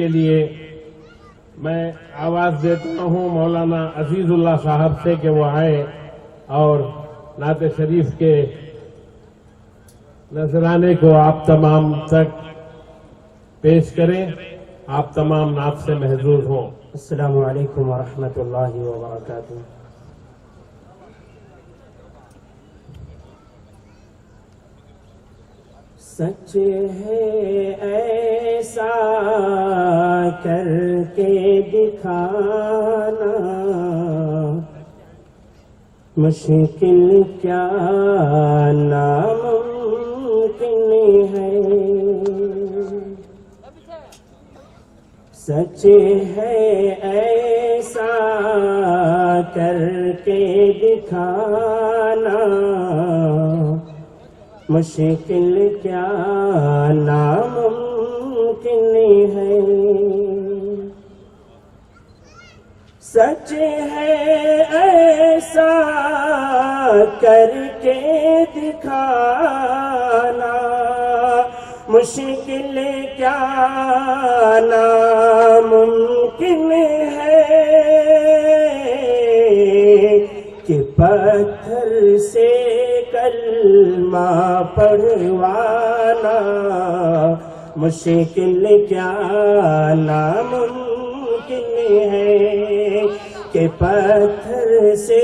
کے لیے میں آواز دیتا ہوں مولانا عزیز اللہ صاحب سے کہ وہ آئے اور نعت شریف کے نذرانے کو آپ تمام تک پیش کریں. آپ تمام نعت سے محظوظ ہوں. السلام علیکم ورحمۃ اللہ وبرکاتہ. سچ ہے ایسا کر کے دکھانا مشکل کیا ناممکن ہے. سچ ہے ایسا کر کے دکھانا مشکل کیا ناممکن ہے. سچ ہے ایسا کر کے دکھانا مشکل کیا ناممکن ہے کہ پتھر سے کلمہ پڑھوانا مشکل کیا ناممکن ہے کہ پتھر سے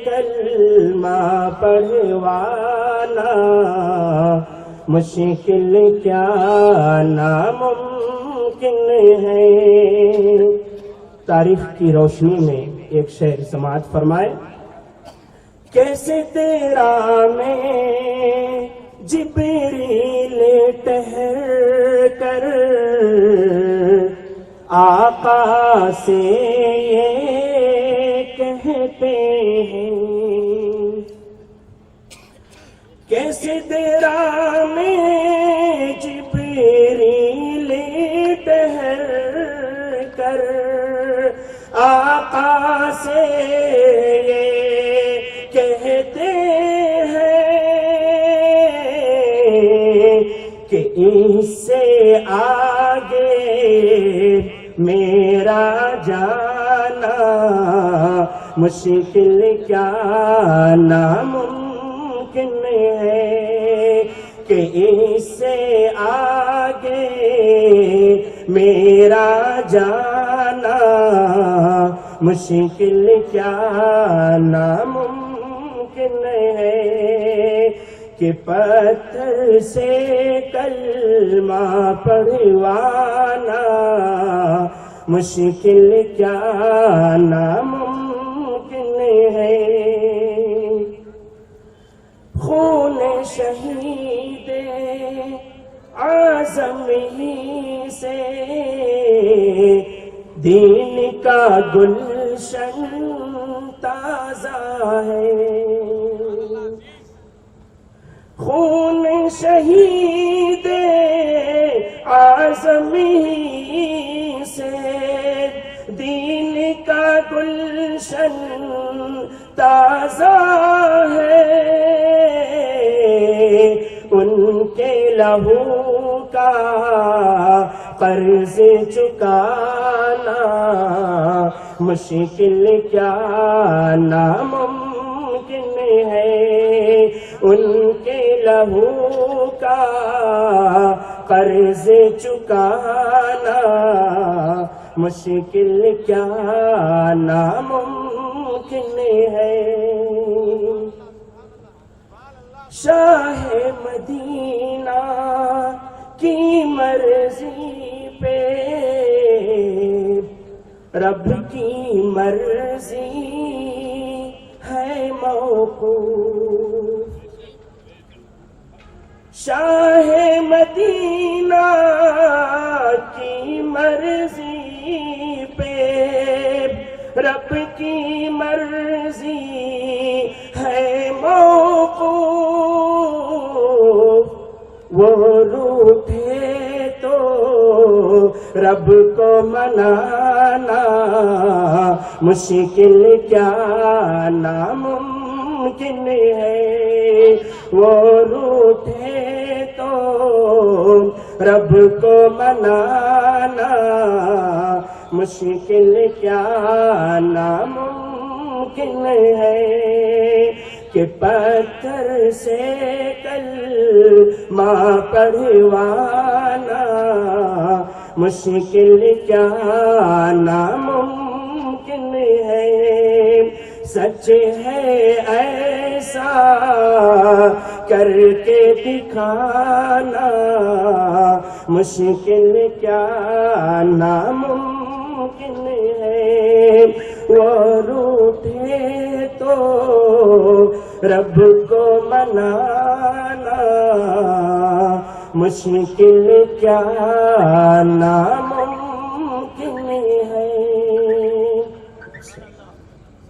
کلمہ پڑھوانا مشکل کیا ناممکن ہے. تاریخ کی روشنی میں ایک شعر سماعت فرمائے. کیسے تیرا میں جبریل ٹھہر کر آقا سے یہ کہتے ہیں. کیسے تیرا میں جبریل ٹھہر کر آقا سے یہ کہتے ہیں کہ اس سے آگے میرا جانا مشکل کیا ناممکن ہے کہ اس سے آگے میرا جانا مشکل کیا ناممکن ہے کہ پتھر سے کلمہ پڑھوانا مشکل کیا ناممکن ہے. خون شہید اعظم ہی سے دین کا گلشن تازہ ہے. خون شہید اعظم ہی سے دین کا گلشن تازہ ہے. ان کے لہو کا قرض چکانا مشکل کیا ناممکن ہے. ان کے لہو کا قرض چکانا مشکل کیا ناممکن ہے. شاہ مدینہ کی مرضی پہ رب کی مرضی ہے موقوف. شاہ مدینہ کی مرضی پہ رب کی مرضی ہے موقوف. وہ روٹھے تو رب کو منانا مشکل کیا ناممکن ہے. وہ روٹھے تو رب کو منانا مشکل کیا ناممکن ہے کہ پتھر سے کلمہ پڑھوانا مشکل کیا ناممکن ہے سچ ہے ایسا کر کے دکھانا مشکل کیا ناممکن ہے وہ روٹھے تو رب کو منانا مشکل کیا نام